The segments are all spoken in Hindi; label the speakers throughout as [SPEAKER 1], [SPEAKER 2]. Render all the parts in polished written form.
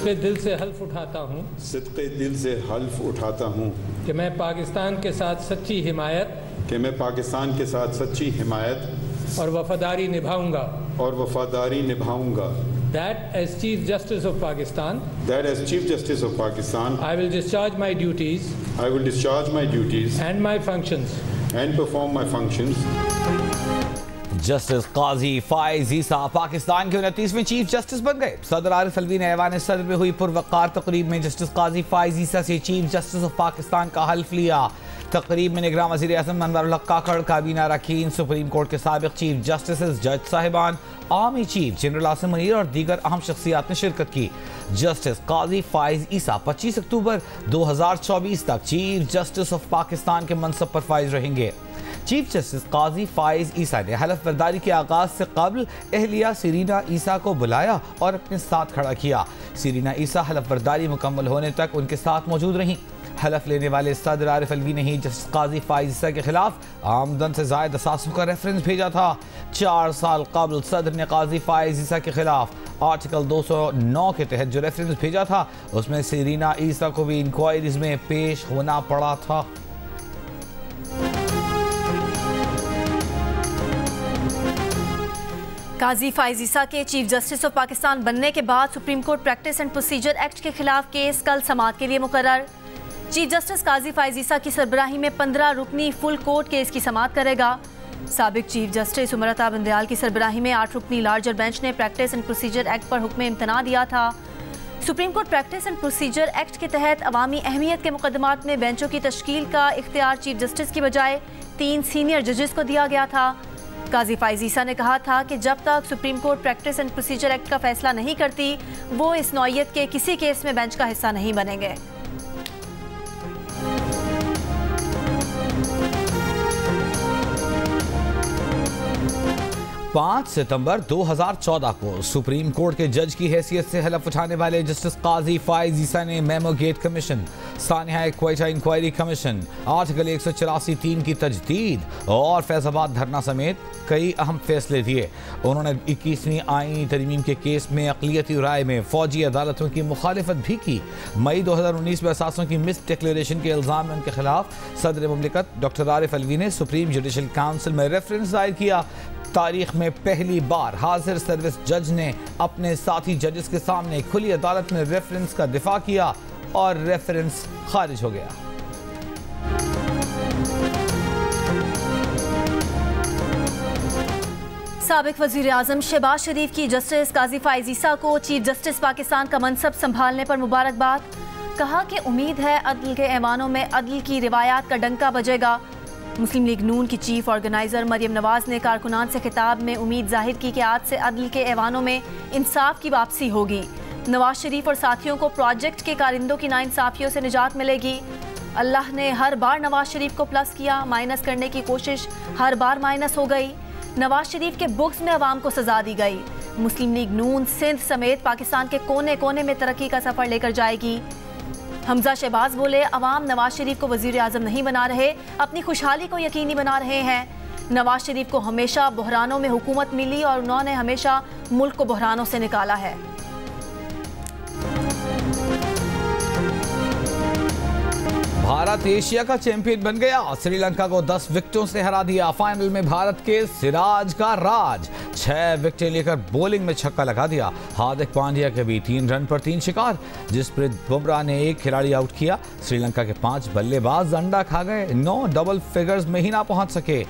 [SPEAKER 1] सिद्क़े दिल से हल्फ उठाता हूँ
[SPEAKER 2] सिद्क़े दिल से हल्फ उठाता हूँ
[SPEAKER 1] कि मैं पाकिस्तान के साथ सच्ची हिमायत और वफादारी निभाऊंगा That as Chief Justice of Pakistan, I will discharge my duties and my functions
[SPEAKER 2] and perform my functions.
[SPEAKER 3] Justice Qazi Faez Isa Pakistan के 29वें चीफ जस्टिस बन गए। सदर आरिफ अलवी ने ऐवान सदर में हुई पुरवकार तकरीब में जस्टिस काजी फाइज ईसा से चीफ जस्टिस ऑफ पाकिस्तान का हल्फ लिया। तकरीब में निगरान वज़ीर आज़म अनवर उल हक काकड़, काबीना अरकान, सुप्रीम कोर्ट के साबिक चीफ जस्टिस, जज साहिबान, army chief general Asim Munir और दीगर अहम शख्सियात ने शिरकत की। जस्टिस काजी फाइज ईसा 25 अक्टूबर 2024 तक चीफ जस्टिस ऑफ पाकिस्तान के मनसब पर फाइज रहेंगे। चीफ जस्टिस काजी फाइज ईसा ने हलफ बर्दारी के आगाज से कबल एहलिया सीरीना ईसा को बुलाया और अपने साथ खड़ा किया। सीरीना ईसा हलफ बर्दारी मुकम्मल होने तक उनके साथ मौजूद रहीं। हलफ लेने वाले सदर आरिफ अलवी ने ही जस्टिस काजी फाइज ईसा के खिलाफ आमदन से ज़ायद असासों का रेफरेंस भेजा था। 4 साल कबल सदर ने काजी फाइज ईसा के खिलाफ आर्टिकल 209 के तहत जो रेफरेंस भेजा था उसमें सीरीना ईसा को भी इंक्वायरीज में पेश होना पड़ा था।
[SPEAKER 4] काजी फाइज ईसा के चीफ जस्टिस ऑफ पाकिस्तान बनने के बाद supreme court practice and procedure act के खिलाफ केस कल समाअत के लिए मुकर्रर। चीफ जस्टिस काजी फाइज ईसा की सरबराही में 15 रुकनी फुल कोर्ट केस की समाअत करेगा। साबिक चीफ जस्टिस उमर अता बंदयाल की सरबराही में 8 रुकनी लार्जर बेंच ने प्रैक्टिस एंड प्रोसीजर एक्ट पर हुक्म इम्तना दिया था। Supreme court practice and procedure act के तहत अवामी अहमियत के मुकदमात में बेंचों की तश्कील का इख्तियार चीफ जस्टिस की बजाय 3 सीनियर जजेस को दिया गया था। काजी फाइज ईसा ने कहा था कि जब तक supreme court practice and procedure act का फैसला नहीं करती वो इस नौइयत के किसी केस में बेंच का हिस्सा नहीं बनेंगे।
[SPEAKER 3] 5 सितंबर 2014 को सुप्रीम कोर्ट के जज की हैसियत से हलफ उठाने वाले जस्टिस काजी फाइज ईसा ने मेमो गेट कमीशन, सानिया क्वेटा इंक्वायरी कमीशन, आर्टिकल 184(3) की तजदीद और फैजाबाद धरना समेत कई अहम फैसले दिए। उन्होंने 21वीं आईनी तरमीम के केस में अक़लियती राय में फौजी अदालतों की मुखालिफत भी की। मई 2019 में असासों की मिस डिक्लेरेशन के इल्ज़ाम में उनके खिलाफ सदर मुमलिकत डॉक्टर आरिफ अलवी ने सुप्रीम जुडिशल काउंसिल में रेफरेंस दायर किया। तारीख में पहली बार हाजिर सर्विस जज ने अपने साथी जजेस के सामने खुली अदालत में रेफरेंस का दिफा किया और रेफरेंस खारिज हो गया।
[SPEAKER 4] साबिक वज़ीर आज़म शहबाज शरीफ की जस्टिस काजी फाइज ईसा को चीफ जस्टिस पाकिस्तान का मनसब संभालने पर मुबारकबाद। कहा कि उम्मीद है अदल के ऐवानों में अदल की रिवायात का डंका बजेगा। मुस्लिम लीग नून की चीफ ऑर्गेनाइजर मरियम नवाज ने कारकुनान से खिताब में उम्मीद जाहिर की कि आज से अदल के ऐवानों में इंसाफ की वापसी होगी। नवाज शरीफ और साथियों को प्रोजेक्ट के कारिंदों की नाइंसाफियों से निजात मिलेगी। अल्लाह ने हर बार नवाज शरीफ को प्लस किया, माइनस करने की कोशिश हर बार माइनस हो गई। नवाज शरीफ के बुक्स में अवाम को सजा दी गई। मुस्लिम लीग नून सिंध समेत पाकिस्तान के कोने कोने में तरक्की का सफर लेकर जाएगी। हमजा शहबाज बोले, अवाम नवाज शरीफ को वज़ीर आज़म नहीं बना रहे, अपनी खुशहाली को यकीनी बना रहे हैं। नवाज शरीफ को हमेशा बहरानों में हुकूमत मिली और उन्होंने हमेशा मुल्क को बहरानों से निकाला है।
[SPEAKER 3] भारत एशिया का चैंपियन बन गया। श्रीलंका को 10 विकेटों से हरा दिया। फाइनल में भारत के सिराज का राज 6 विकेटें लेकर बॉलिंग में छक्का लगा दिया। हार्दिक पांड्या के भी 3 रन पर 3 शिकार। जसप्रीत बुमराह ने 1 खिलाड़ी आउट किया। श्रीलंका के 5 बल्लेबाज अंडा खा गए। 9 डबल फिगर्स में ही ना पहुंच सके।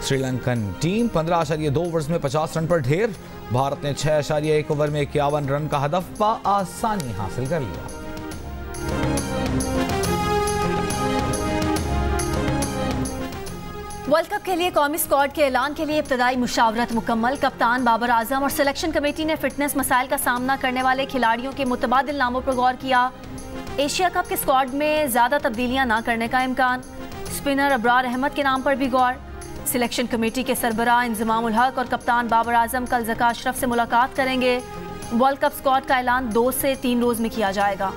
[SPEAKER 3] श्रीलंकन टीम 15.2 ओवर्स में 50 रन पर ढेर। भारत ने 6.1 ओवर में 51 रन का हदफ आसानी हासिल कर लिया।
[SPEAKER 4] वर्ल्ड कप के लिए कौमी स्क्वाड के ऐलान के लिए इब्तदाई मुशावरत मुकम्मल। कप्तान बाबर आजम और सिलेक्शन कमेटी ने फिटनेस मसाइल का सामना करने वाले खिलाड़ियों के मुतबादिल नामों पर गौर किया। एशिया कप के स्क्वाड में ज़्यादा तब्दीलियां ना करने का इम्कान। स्पिनर अबरार अहमद के नाम पर भी गौर। सिलेक्शन कमेटी के सरबराह इंजमाम उल हक और कप्तान बाबर आजम कल ज़का अशरफ से मुलाकात करेंगे। वर्ल्ड कप स्क्वाड का ऐलान 2 से 3 रोज़ में किया जाएगा।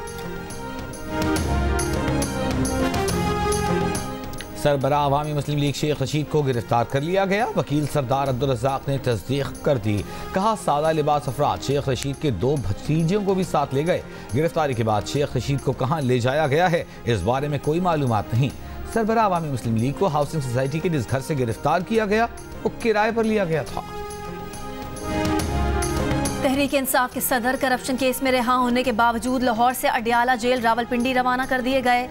[SPEAKER 3] सरबराह अवामी मुस्लिम लीग शेख रशीद को गिरफ्तार कर लिया गया। वकील सरदार अब्दुल रज़ाक ने तस्दीक कर दी। कहा सादा लिबास अफराद शेख रशीद के 2 भतीजों को भी साथ ले गए। गिरफ्तारी के बाद शेख रशीद को कहां ले जाया गया है इस बारे में कोई मालूमात नहीं। सरबराह अवामी मुस्लिम लीग को हाउसिंग सोसाइटी के जिस घर से गिरफ्तार किया गया वो किराए पर लिया गया था।
[SPEAKER 4] तहरीक इंसाफ के सदर करप्शन केस में रिहा होने के बावजूद लाहौर से अडियाला जेल रावलपिंडी रवाना कर दिए गए।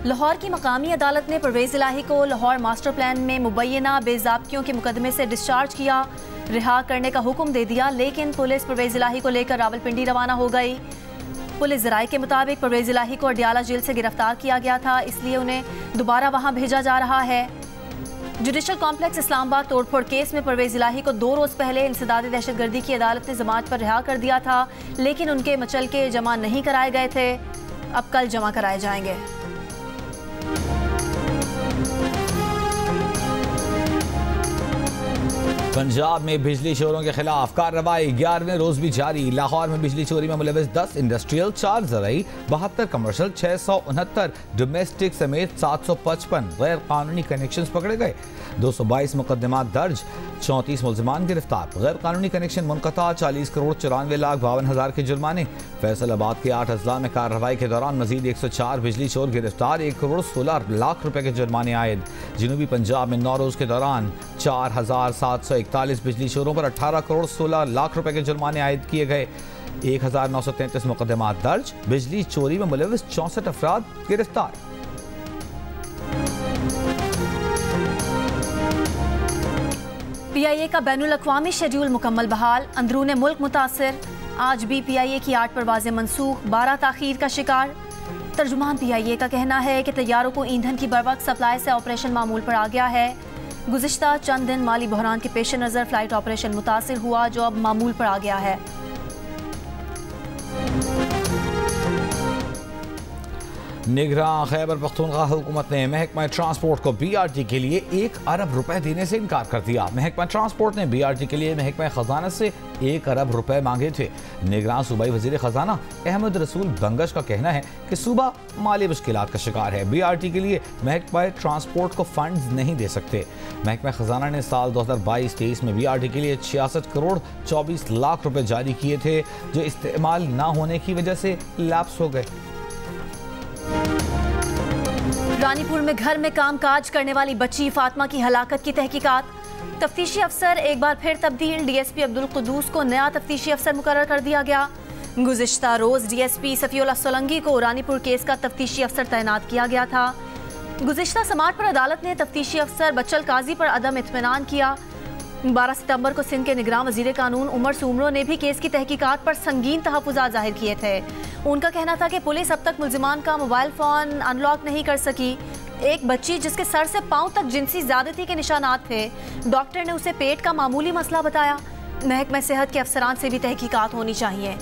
[SPEAKER 4] लाहौर की मकामी अदालत ने परवेज इलाही को लाहौर मास्टर प्लान में मुबैना बेज़ाब्तियों के मुकदमे से डिस्चार्ज किया। रिहा करने का हुक्म दे दिया, लेकिन पुलिस परवेज इलाही को लेकर रावलपिंडी रवाना हो गई। पुलिस ज़राए के मुताबिक परवेज इलाही को अडियाला जेल से गिरफ्तार किया गया था, इसलिए उन्हें दोबारा वहां भेजा जा रहा है। जुडिशल कॉम्प्लेक्स इस्लामाबाद तोड़फोड़ केस में परवेज इलाही को 2 रोज़ पहले इंसदाद दहशतगर्दी की अदालत ने जमानत पर रिहा कर दिया था, लेकिन उनके मचल के जमा नहीं कराए गए थे। अब कल जमा कराए जाएंगे।
[SPEAKER 3] पंजाब में बिजली चोरों के खिलाफ कार्रवाई 11वें रोज भी जारी। लाहौर में बिजली चोरी में मुलविस 10 इंडस्ट्रियल, 4 ज़राई, 72 कमर्शियल, 669 डोमेस्टिक समेत 755 गैर कानूनी कनेक्शन पकड़े गए। 222 मुकदमा दर्ज, 34 मुलजमान गिरफ्तार। गैर कानूनी कनेक्शन मुनक़ता, 40 करोड़ 94,52,000 के जुर्माने। फैसलाबाद के 8 अजला में कार्रवाई के दौरान मजीद 104 बिजली चोर गिरफ्तार, 1 करोड़ 16 लाख रुपए के जुर्माने आयद। जनूबी पंजाब में 9 रोज के दौरान 4,741 बिजली चोरों पर 18 करोड़ 16 लाख रुपए के जुर्माने आयद किए गए। 1,933 मुकदमा दर्ज, बिजली चोरी में मुलविस 64 अफराद गिरफ्तार।
[SPEAKER 4] PIA का बैनुल अक़वामी शेड्यूल मुकम्मल बहाल, अंदरूने मुल्क मुतासिर। आज भी PIA की 8 परवाज़ें मनसूख, 12 ताख़ीर का शिकार। तर्जुमान PIA का कहना है कि तैयारों को ईंधन की बरवक्त सप्लाई से ऑपरेशन मामूल पर आ गया है। गुज़िश्ता चंद दिन माली बहरान के पेश नज़र फ्लाइट ऑपरेशन मुतासिर हुआ, जो अब मामूल पर आ गया है।
[SPEAKER 3] निगरान खैबर पख्तूनख्वा हुकूमत ने महकमा ट्रांसपोर्ट को BRT के लिए 1 अरब रुपए देने से इनकार कर दिया। महकमा ट्रांसपोर्ट ने BRT के लिए महकमा खजाना से 1 अरब रुपए मांगे थे। निगरान सूबाई वजीर खजाना अहमद रसूल बंगश का कहना है कि सूबा माली मुश्किलात का शिकार है। BRT के लिए महकमा ट्रांसपोर्ट को फंड्स नहीं दे सकते। महकमा खजाना ने साल 2022-23 में BRT के लिए 66 करोड़ 24 लाख रुपए जारी किए थे, जो इस्तेमाल न होने की वजह से लैप्स हो गए।
[SPEAKER 4] रानीपुर में घर में कामकाज करने वाली बच्ची फातिमा की हलाकत की तहकीकात। तफ्तीशी अफसर एक बार फिर तब्दील, DSP अब्दुल कुद्दूस को नया तफ्तीशी अफसर मुकर्रर कर दिया गया। गुज़िश्ता रोज DSP सफीउल्लाह सोलंकी को रानीपुर केस का तफ्तीशी अफसर तैनात किया गया था। गुज़िश्ता समाअत पर अदालत ने तफ्तीशी अफसर बच्चल काजी पर अदम इत्मीनान किया। 12 सितंबर को सिंध के निगरान वज़ीर कानून उमर सुमरो ने भी केस की तहकीकात पर संगीन तहफ़्फ़ुज़ात ज़ाहिर किए थे। उनका कहना था कि पुलिस अब तक मुल्ज़िमान का मोबाइल फ़ोन अनलॉक नहीं कर सकी। एक बच्ची जिसके सर से पांव तक जिनसी ज़्यादती के निशानात थे, डॉक्टर ने उसे पेट का मामूली मसला बताया। महकमा सेहत के अफसरान से भी तहकीकात होनी चाहिए।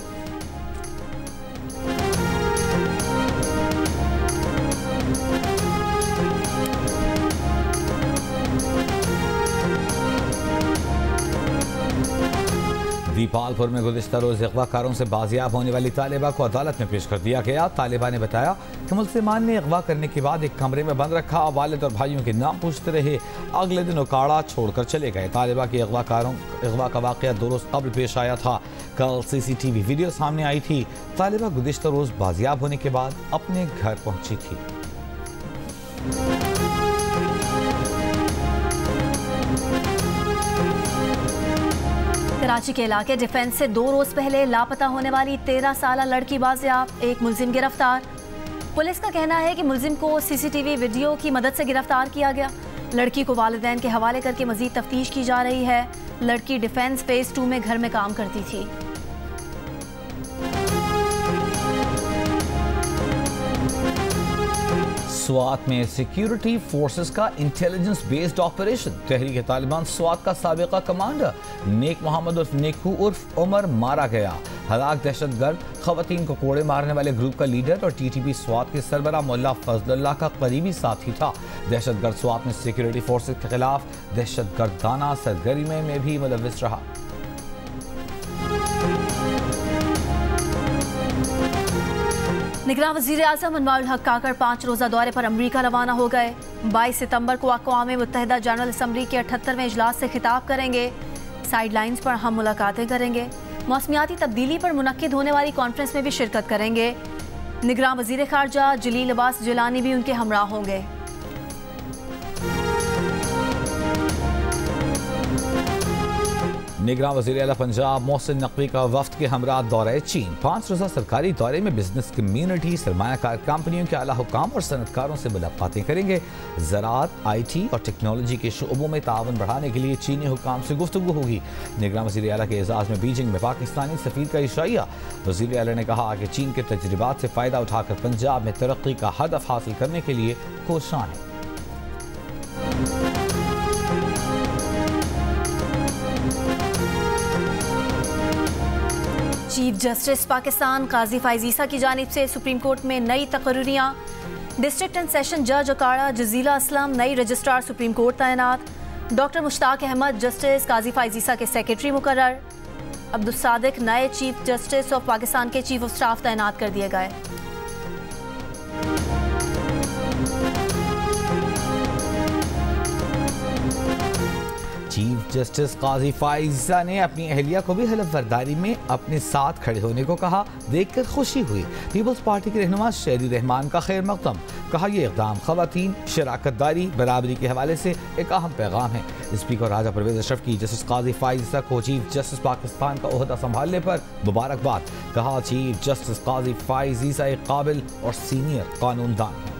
[SPEAKER 3] दीपालपुर में गुज़िश्ता रोज़ अगवाकारों से बाजियाब होने वाली तालिबा को अदालत में पेश कर दिया गया। तालिबा ने बताया कि मुल्ज़िमान ने अगवा करने के बाद एक कमरे में बंद रखा, वालिद और भाइयों के नाम पूछते रहे। अगले दिन उकाड़ा छोड़कर चले गए। तालिबा की अगवा का वाक़या 2 रोज़ कबल पेश आया था। कल CCTV वीडियो सामने आई थी। तालिबा गुज़िश्ता रोज़ बाजियाब होने के बाद अपने घर पहुँची थी।
[SPEAKER 4] कराची के इलाके डिफेंस से 2 रोज पहले लापता होने वाली 13 साला लड़की बाजियाब, एक मुल्जिम गिरफ्तार। पुलिस का कहना है कि मुल्जिम को CCTV वीडियो की मदद से गिरफ्तार किया गया। लड़की को वालिदैन के हवाले करके मजीद तफ्तीश की जा रही है। लड़की डिफेंस फेज 2 में घर में काम करती थी।
[SPEAKER 3] स्वात में सिक्योरिटी फोर्सेस का इंटेलिजेंस बेस्ड ऑपरेशन। तहरीक तालिबान स्वात का साबिका कमांडर नेक मोहम्मद उर्फ नेकू उर्फ उमर मारा गया। हलाक दहशतगर्द खवातीन को कोड़े मारने वाले ग्रुप का लीडर और TTP स्वात के सरबरा मुल्ला फजलुल्लाह का करीबी साथी था। दहशतगर्द स्वात में सिक्योरिटी फोर्सेस के खिलाफ दहशतगर्दाना सरगर्मी में भी मुलविस रहा।
[SPEAKER 4] निगरान वज़ीर आज़म अनवारुल हक काकड़ 5 रोज़ा दौरे पर अमरीका रवाना हो गए। 22 सितंबर को अक़वाम मुत्तहिदा जनरल असम्बली के 78वें इजलास से खिताब करेंगे। साइड लाइन्स पर हम मुलाकातें करेंगे। मौसमियाती तब्दीली पर मुनक्किद होने वाली कॉन्फ्रेंस में भी शिरकत करेंगे। निगरान वज़ीर ख़ारजा जलील अब्बास जिलानी भी उनके हमरा होंगे।
[SPEAKER 3] निगरान वज़ीर आला पंजाब मोहसिन नकवी का वफ्द के हमरा दौरे चीन। 5 रोज़ा सरकारी दौरे में बिजनेस कम्यूनिटी, सरमायाकार कंपनियों के आला हुकाम और सनतकारों से मुलाकातें करेंगे। ज़राअत, IT और टेक्नोलॉजी के शोबों में ताउन बढ़ाने के लिए चीनी हुकाम से गुफ्तगू होगी। निगरान वज़ीर आला के एजाज़ में बीजिंग में पाकिस्तानी सफ़ीर का इशाया। वज़ीर आला ने कहा कि चीन के तजर्बात से फ़ायदा उठाकर पंजाब में तरक्की का हदफ हासिल करने के लिए कोशां है।
[SPEAKER 4] चीफ जस्टिस पाकिस्तान काजी फाइज ईसा की जानिब से सुप्रीम कोर्ट में नई तकर्रियाँ। डिस्ट्रिक्ट एंड सेशन जज अकाड़ा जजीला असलम नई रजिस्ट्रार सुप्रीम कोर्ट तैनात। डॉक्टर मुश्ताक अहमद जस्टिस काजी फाइज ईसा के सेक्रेटरी मुकर्रर। अब्दुल सादिक नए चीफ जस्टिस ऑफ पाकिस्तान के चीफ ऑफ स्टाफ तैनात कर दिए गए।
[SPEAKER 3] चीफ जस्टिस काजी फाइज ईसा ने अपनी अहलिया को भी हलफ बर्दारी में अपने साथ खड़े होने को कहा। देखकर खुशी हुई। पीपल्स पार्टी के रहनुमा शहरी रहमान का खैर मकदम। कहा यह इक़दाम ख़वातीन, शराकतदारी, बराबरी के हवाले से एक अहम पैगाम है। स्पीकर राजा परवेज़ अशरफ की जस्टिस काजी फाइज ईसा को चीफ जस्टिस पाकिस्तान का ओहदा संभालने पर मुबारकबाद। कहा चीफ जस्टिस काजी फाइज ईसा एक काबिल और सीनियर कानूनदान है।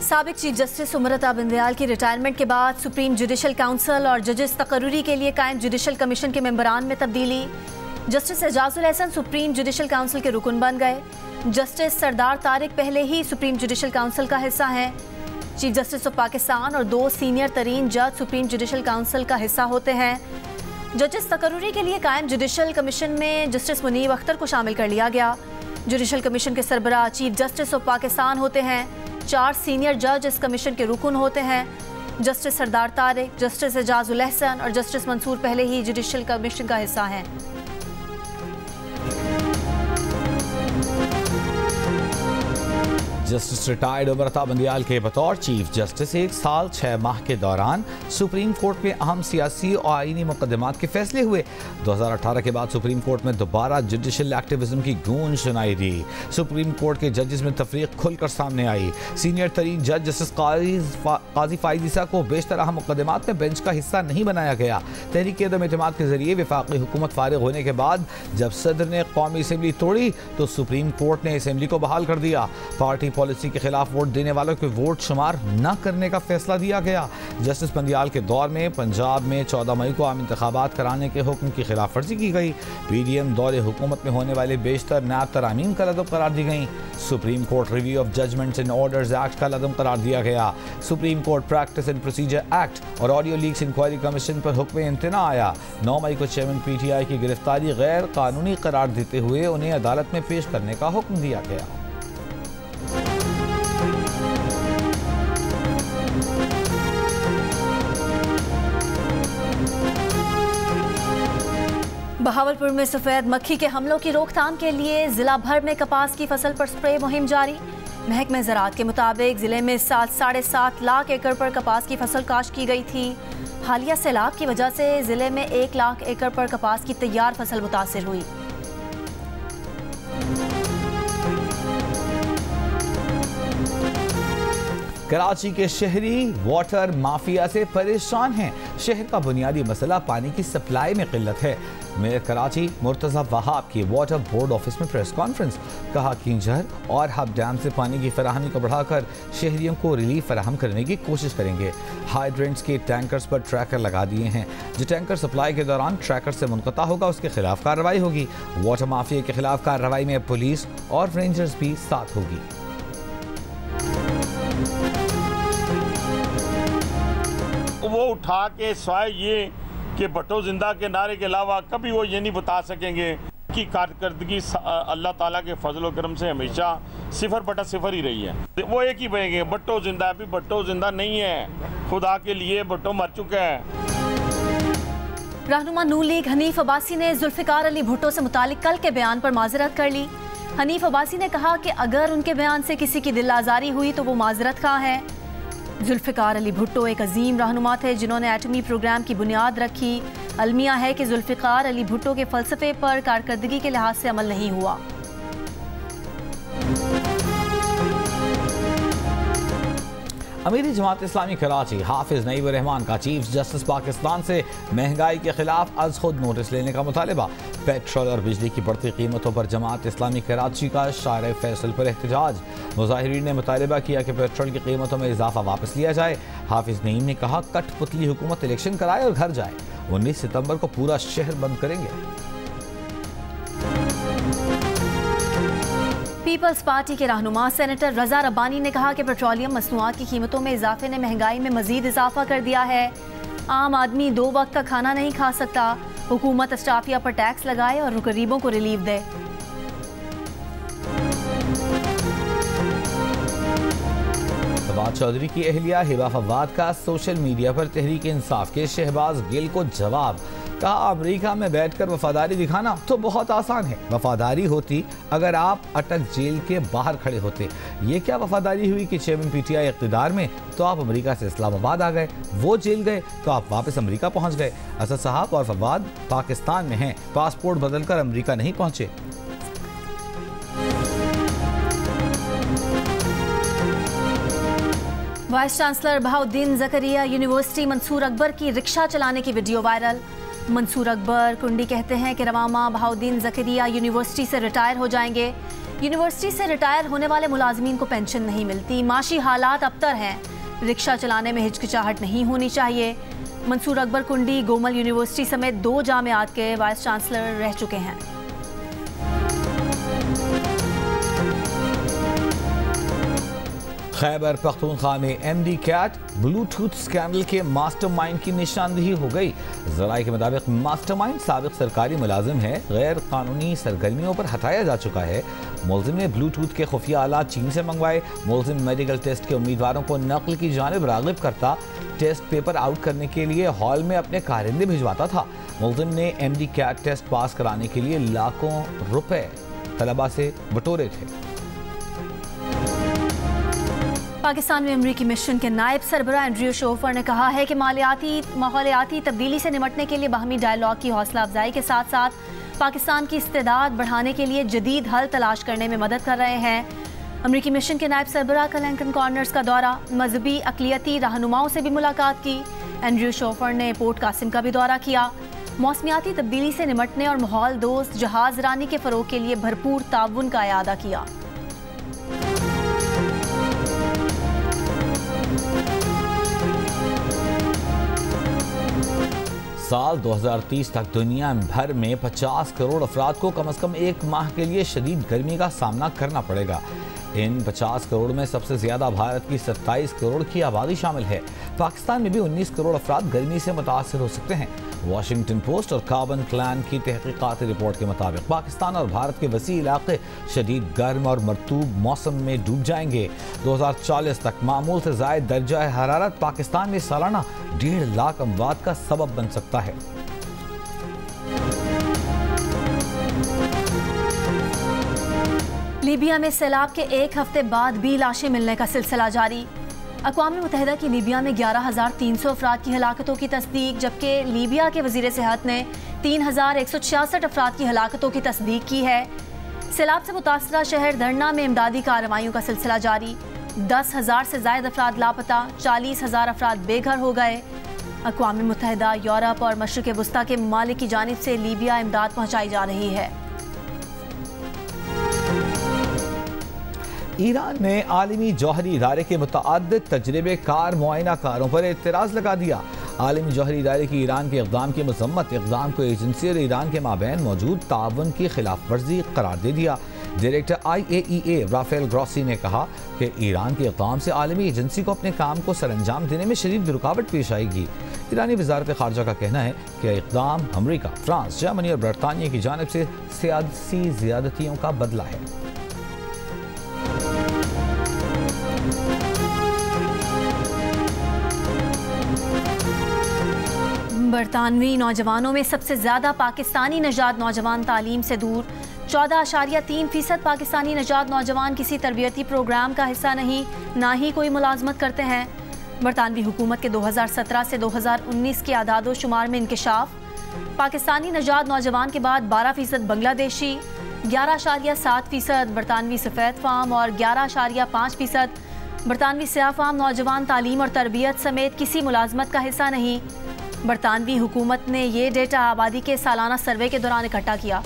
[SPEAKER 4] साबिक चीफ जस्टिस उमरता बिंदयाल की रिटायरमेंट के बाद सुप्रीम जुडिशल काउंसिल और जजेस तकर्रुरी के लिए कायम जुडिशल कमीशन के मेंबरान में तब्दीली। Justice Ijazul Ahsan supreme judicial council के रुकन बन गए। जस्टिस सरदार तारिक पहले ही सुप्रीम जुडिशल काउंसिल का हिस्सा हैं। चीफ जस्टिस ऑफ पाकिस्तान और 2 सीनियर तरीन जज सुप्रीम जुडिशल काउंसिल का हिस्सा होते हैं। जजेस तकर्रुरी के लिए कायम जुडिशल कमीशन में जस्टिस मुनीब अख्तर को शामिल कर लिया गया। जुडिशल कमीशन के सरबराह चीफ जस्टिस ऑफ पाकिस्तान होते हैं। 4 सीनियर जज इस कमीशन के रुकन होते हैं। जस्टिस सरदार तारिक, जस्टिस एजाजुल एहसन और जस्टिस मंसूर पहले ही जुडिशल कमीशन का हिस्सा हैं।
[SPEAKER 3] जस्टिस रिटायर्ड उमरता बंदियाल के बतौर चीफ जस्टिस 1 साल 6 माह के दौरान सुप्रीम कोर्ट में अहम सियासी और आईनी मुकदमात के फैसले हुए। 2018 के बाद सुप्रीम कोर्ट में दोबारा जुडिशल एक्टिविज्म की गूंज सुनाई दी। सुप्रीम कोर्ट के जजेस में तफरीक खुलकर सामने आई। सीनियर तरीन जज जस्टिस काजी फाइज ईसा को बेशतर अहम मुकदमात में बेंच का हिस्सा नहीं बनाया गया। तहरीक अदम एतमाद के जरिए वफाकी हुकूमत फारिग होने के बाद जब सदर ने कौमी असम्बली तोड़ी तो सुप्रीम कोर्ट ने असम्बली को बहाल कर दिया। पार्टी पॉलिसी के खिलाफ वोट देने वालों के वोट शुमार न करने का फैसला दिया गया। जस्टिस बंदियाल के दौर में पंजाब में 14 मई को आम इंतखाबात कराने के हुक्म की खिलाफ वर्जी की गई। PDM दौरे हुकूमत में होने वाले बेशतर नायब तरामीम का लदम करार दी गई। Supreme court review of judgments and orders act का लदम करार दिया गया। Supreme court practice and procedure act और ऑडियो लीक्स इंक्वायरी कमीशन पर हुक्म इम्तना आया। 9 मई को चेयरमैन PTI की गिरफ्तारी गैर कानूनी करार देते हुए उन्हें अदालत में पेश करने का हुक्म दिया गया।
[SPEAKER 4] बहावलपुर में सफेद मक्खी के हमलों की रोकथाम के लिए जिला भर में कपास की फसल पर स्प्रे मुहिम जारी। महकमे ज़राअत के मुताबिक जिले में 7.5 लाख एकड़ पर कपास की फसल काश्त की गई थी। हालिया सैलाब की वजह से जिले में 1 लाख एकड़ पर कपास की तैयार फसल मुतासिर हुई।
[SPEAKER 3] कराची के शहरी वाटर माफिया से परेशान हैं। शहर का बुनियादी मसला पानी की सप्लाई में किल्लत है। मेयर कराची मुर्तज़ा वहाब की वाटर बोर्ड ऑफिस में प्रेस कॉन्फ्रेंस। कहा किंजर और हब डैम से पानी की फराहमी को बढ़ाकर शहरियों को रिलीफ फराहम करने की कोशिश करेंगे। हाइड्रेंट्स के टैंकर्स पर ट्रैकर लगा दिए हैं। जो टैंकर सप्लाई के दौरान ट्रैकर से मुनक़ता होगा उसके खिलाफ कार्रवाई होगी। वाटर माफिया के खिलाफ कार्रवाई में पुलिस और रेंजर्स भी साथ होगी।
[SPEAKER 5] वो उठा के स्वाय ये कि भट्टो जिंदा के नारे के अलावा कभी वो ये नहीं बता सकेंगे कि कारकर्दगी अल्लाह ताला के फजल करम से हमेशा 0/0 ही रही है। वो एक ही बनेंगे भट्टो जिंदा है, अभी भट्टो जिंदा नहीं है। खुदा के लिए भट्टो मर चुका है।
[SPEAKER 4] रहनुमा नून लीग हनीफ अब्बासी ने जुल्फिकार अली भुट्टो से मुतालिक कल के बयान पर माजरत कर ली। हनीफ अब्बासी ने कहा कि अगर उनके बयान से किसी की दिल आज़ारी हुई तो वो माजरत खां है। जुल्फिकार अली भुट्टो एक अजीम रहनुमा थे जिन्होंने एटमी प्रोग्राम की बुनियाद रखी। अलमिया है कि जुल्फिकार अली भुट्टो के फ़लसफ़े पर कारकर्दगी के लिहाज से अमल नहीं हुआ।
[SPEAKER 3] अमीरी जमात इस्लामी कराची हाफिज नईब रहमान का चीफ जस्टिस पाकिस्तान से महंगाई के खिलाफ अज खुद नोटिस लेने का मुतालबा। पेट्रोल और बिजली की बढ़ती कीमतों पर जमात इस्लामी कराची का शार फैसल पर एहतजाज। मुजाहिरीन ने मुतालबा किया कि पेट्रोल की कीमतों में इजाफा वापस लिया जाए। हाफिज नईम ने कहा कठपुतली हुकूमत इलेक्शन कराए और घर जाए। 19 सितंबर को पूरा शहर बंद करेंगे।
[SPEAKER 4] पीपल्स पार्टी के रहनुमा सेनेटर रजा रब्बानी ने कहा कि पेट्रोलियम मसनूआत की कीमतों में इजाफे ने महंगाई में मजीद इजाफा कर दिया है। आम आदमी 2 वक्त का खाना नहीं खा सकता। हुकूमत अशराफिया पर टैक्स लगाए और गरीबों को रिलीफ दे।
[SPEAKER 3] फवाद चौधरी की अहलिया हिबा फवाद का सोशल मीडिया पर तहरीक इंसाफ के शहबाज गिल को जवाब। कहा अमेरिका में बैठकर वफादारी दिखाना तो बहुत आसान है। वफादारी होती अगर आप अटक जेल के बाहर खड़े होते। ये क्या वफादारी हुई कि चेयरमैन पीटीआई इक़्तिदार में तो आप अमेरिका से इस्लामाबाद आ गए, वो जेल गए तो आप वापस अमेरिका पहुंच गए। असद साहब और फवाद पाकिस्तान में हैं, पासपोर्ट बदलकर अमेरिका नहीं पहुंचे।
[SPEAKER 4] Vice chancellor Bahauddin Zakariya university Mansoor Akbar की रिक्शा चलाने की वीडियो वायरल। मंसूर अकबर कुंडी कहते हैं कि रवामा बहाउद्दीन ज़करिया यूनिवर्सिटी से रिटायर हो जाएंगे। यूनिवर्सिटी से रिटायर होने वाले मुलाजमीन को पेंशन नहीं मिलती। माशी हालात अबतर हैं। रिक्शा चलाने में हिचकिचाहट नहीं होनी चाहिए। मंसूर अकबर कुंडी गोमल यूनिवर्सिटी समेत 2 जामियात के वाइस चांसलर रह चुके हैं।
[SPEAKER 3] खैबर पख्तूनख्वा में एमडी कैट ब्लूटूथ स्कैंडल के मास्टरमाइंड की निशानदेही हो गई। ज़राए के मुताबिक मास्टरमाइंड साबिक सरकारी मुलाजिम है। गैर कानूनी सरगर्मियों पर हटाया जा चुका है। मुलजिम ने ब्लूटूथ के खुफिया आलात चीन से मंगवाए। मुलजिम मेडिकल टेस्ट के उम्मीदवारों को नकल की जानिब रागिब करता। टेस्ट पेपर आउट करने के लिए हॉल में अपने कारिंदे भिजवाता था। मुलजिम ने एमडी कैट टेस्ट पास कराने के लिए लाखों रुपए तलबा से बटोरे थे।
[SPEAKER 4] पाकिस्तान में अमरीकी मिशन के नायब सरबराह एंड्रयू शोफर ने कहा है कि माहौलियाती तब्दीली से निपटने के लिए बाहमी डायलॉग की हौसला अफजाई के साथ साथ पाकिस्तान की इस्तेदाद बढ़ाने के लिए जदीद हल तलाश करने में मदद कर रहे हैं। अमरीकी मिशन के नायब सरबराह का लिंकन कॉर्नर्स का दौरा, मजहबी अक़लियती रहनुमाओं से भी मुलाकात की। एंड्रयू शोफर ने पोर्ट कासिम का भी दौरा किया। मौसमियाती तब्दीली से निपटने और माहौल दोस्त जहाज रानी के फ़रोग के लिए भरपूर ताउन का इयादा किया।
[SPEAKER 3] साल 2030 तक दुनिया भर में 50 करोड़ अफराद को कम से कम 1 माह के लिए शदीद गर्मी का सामना करना पड़ेगा। इन 50 करोड़ में सबसे ज्यादा भारत की 27 करोड़ की आबादी शामिल है। पाकिस्तान में भी 19 करोड़ अफराद गर्मी से मुतासर हो सकते हैं। वाशिंगटन पोस्ट और कार्बन प्लान की तहकीकाती रिपोर्ट के मुताबिक पाकिस्तान और भारत के वसी इलाके शदीद गर्म और मरतूब मौसम में डूब जाएंगे। 2040 तक मामूल से ज़ायद दर्जा हरारत पाकिस्तान में सालाना 1.5 लाख अमवात का सबब बन सकता है।
[SPEAKER 4] लीबिया में सैलाब के 1 हफ्ते बाद भी लाशें मिलने का सिलसिला जारी। अक़वाम मुत्तहिदा की लीबिया में 11,300 अफराद की हलाकतों की तस्दीक, जबकि लीबिया के वज़ीर सेहत ने 3,166 अफराद की हलाकतों की तस्दीक की है। सैलाब से मुतासरा शहर दरना में इमदादी कार्रवाइयों का सिलसिला जारी। 10,000 से ज़ायद अफराद लापता, 40,000 अफराद बेघर हो गए। अक़वाम मुत्तहिदा, यूरोप और मशरिक़ वस्ता के ममालिक की जानिब से लीबिया इमदाद पहुँचाई जा रही है।
[SPEAKER 3] ईरान ने आलमी जौहरी इदारे के मुतअद्दिद तजर्बे कार मुआयना कारों पर एतराज़ लगा दिया। आलमी जौहरी इदारे की ईरान के इक़दाम की मज़म्मत इक़दाम को एजेंसी और ईरान के माबैन मौजूद ताउन की खिलाफ वर्जी करार दे दिया। डायरेक्टर IAEA राफेल ग्रॉसी ने कहा कि ईरान के इक़दाम से आलमी एजेंसी को अपने काम को सरअंजाम देने में शदीद रुकावट पेश आएगी। ईरानी वज़ारत ख़ारजा का कहना है कि इक़दाम अमरीका, फ्रांस, जर्मनी और बरतानिया की जानिब से सियासी ज़्यादतियों का बदला है।
[SPEAKER 4] बरतानवी नौजवानों में सबसे ज़्यादा पाकिस्तानी नजात नौजवान तालीम से दूर। 14.3% पाकिस्तानी नजात नौजवान किसी तरबियती प्रोग्राम का हिस्सा नहीं, ना ही कोई मुलाजमत करते हैं। बरतानवी हुकूमत के 2017 से 2019 के आदादो शुमार में इंकशाफ। पाकिस्तानी नजात नौजवान के बाद 12% बांग्लादेशी, 11.7% बरतानवी सफ़ेद फार्म और 11.5% बरतानवी स्याह फार्म नौजवान तालीम और तरबियत समेत किसी मुलाजमत का हिस्सा नहीं। बरतानवी हुकूमत ने ये डेटा आबादी के सालाना सर्वे के दौरान इकट्ठा किया।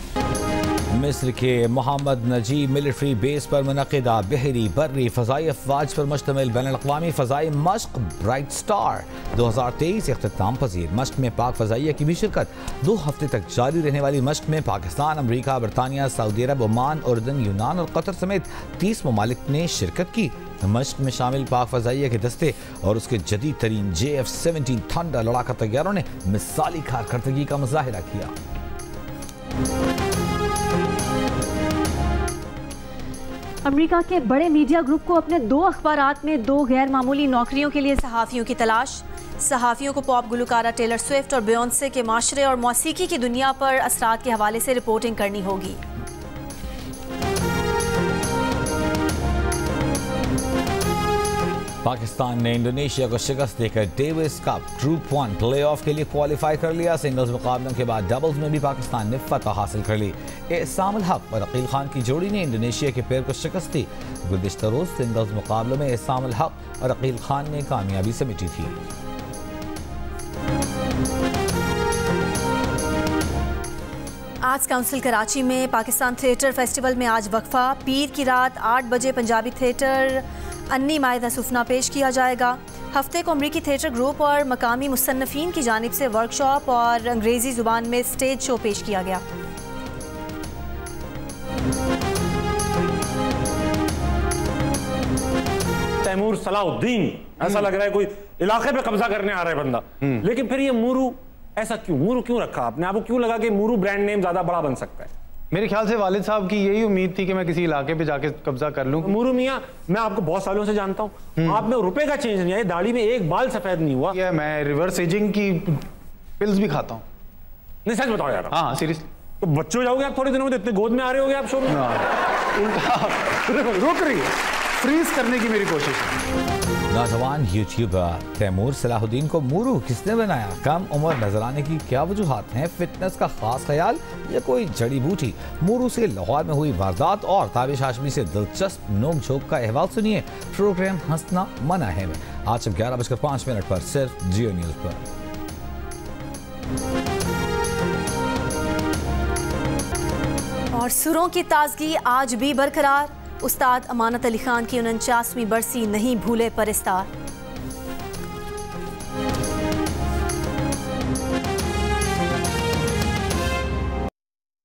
[SPEAKER 3] मिस्र के मोहम्मद नजीब मिलिट्री बेस पर मुनक़िदा बहरी बर्री फ़ज़ाई अफ़वाज पर मुश्तमिल बैनुल-अक़वामी फ़ज़ाई मश्क ब्राइट स्टार 2023 इख्तिताम पज़ीर। मश्क में पाक फ़ज़ाइया की भी शिरकत। 2 हफ्ते तक जारी रहने वाली मश्क में पाकिस्तान, अमरीका, बरतानिया, सऊदी अरब, ओमान, उर्दन, यूनान और कतर समेत 30 ममालिक ने शिरकत की। मश्क में शामिल पाक फ़ज़ाइया के दस्ते और उसके जदीद तरीन JF-17 थंडर लड़ाका तैयारों ने मिसाली कारकर्दगी का मुज़ाहिरा किया।
[SPEAKER 4] अमेरिका के बड़े मीडिया ग्रुप को अपने 2 अखबारात में 2 गैर मामूली नौकरियों के लिए सहाफ़ियों की तलाश। सहाफ़ियों को पॉप गुलकारा टेलर स्विफ्ट और बियोंसे के माशरे और मौसीकी की दुनिया पर असरात के हवाले से रिपोर्टिंग करनी होगी।
[SPEAKER 3] पाकिस्तान ने इंडोनेशिया को शिकस्त देकर डेविस कप ग्रुप 1 प्लेऑफ के लिए क्वालिफाई कर लिया। सिंगल्स मुकाबलों के बाद डबल्स में भी पाकिस्तान ने फतह हासिल कर ली। एहसान उल हक और अकील खान की जोड़ी ने इंडोनेशिया के पैर को शिकस्त दी। गुज़िश्ता रोज सिंगल्स मुकाबलों में एहसान उल हक और अकील खान ने कामयाबी समेटी थी।
[SPEAKER 4] आर्ट्स काउंसिल कराची में पाकिस्तान थिएटर फेस्टिवल में आज वक्फा। पीर की रात 8 बजे पंजाबी थिएटर अन्नी मायदा सुफना पेश किया जाएगा। हफ्ते को अमरीकी थिएटर ग्रुप और मकामी मुसन्नफीन की जानिब से वर्कशॉप और अंग्रेज़ी ज़ुबान में स्टेज शो पेश किया गया।
[SPEAKER 6] तैमूर सलाहुद्दीन, ऐसा लग रहा है कोई इलाके पे कब्जा करने आ रहा है बंदा। लेकिन फिर ये मूरू, ऐसा क्यों मूरू क्यों रखा आपने? आपको क्यों लगा कि मूरू ब्रांड नेम ज्यादा बड़ा बन सकता है?
[SPEAKER 7] मेरे ख्याल से वालिद साहब की यही उम्मीद थी कि मैं किसी इलाके पे जाके कब्जा कर लूं।
[SPEAKER 6] मूरू मियां, मैं आपको बहुत सालों से जानता हूं, आप में रुपए का चेंज नहीं आया, दाढ़ी में एक बाल सफेद नहीं हुआ।
[SPEAKER 7] मैं रिवर्स एजिंग की पिल्स भी खाता हूँ।
[SPEAKER 6] नहीं सच बताओ यार।
[SPEAKER 7] हाँ सीरियसली।
[SPEAKER 6] तो बच्चे हो जाओगे आप थोड़े दिनों में, इतने गोद में आ रहे होगे आप शो में।
[SPEAKER 7] रुक रही है, फ्रीज करने की मेरी कोशिश है।
[SPEAKER 3] नौजवान यूट्यूबर तैमूर सलाहुद्दीन को मूरू किसने बनाया? कम उम्र नजर आने की क्या वजूहात हैं? फिटनेस का खास ख्याल या कोई जड़ी बूटी? मूरू से लाहौर में हुई वारदात और ताबिश हाशमी से दिलचस्प नोक झोंक का अहवाल सुनिए। प्रोग्राम हंसना मना है में आज 11:05 पर सिर्फ जियो न्यूज पर।
[SPEAKER 4] और सुरों की ताजगी आज भी बरकरार। उस्ताद अमानत अली खान की 49वीं बरसी नहीं भूले परिस्तार।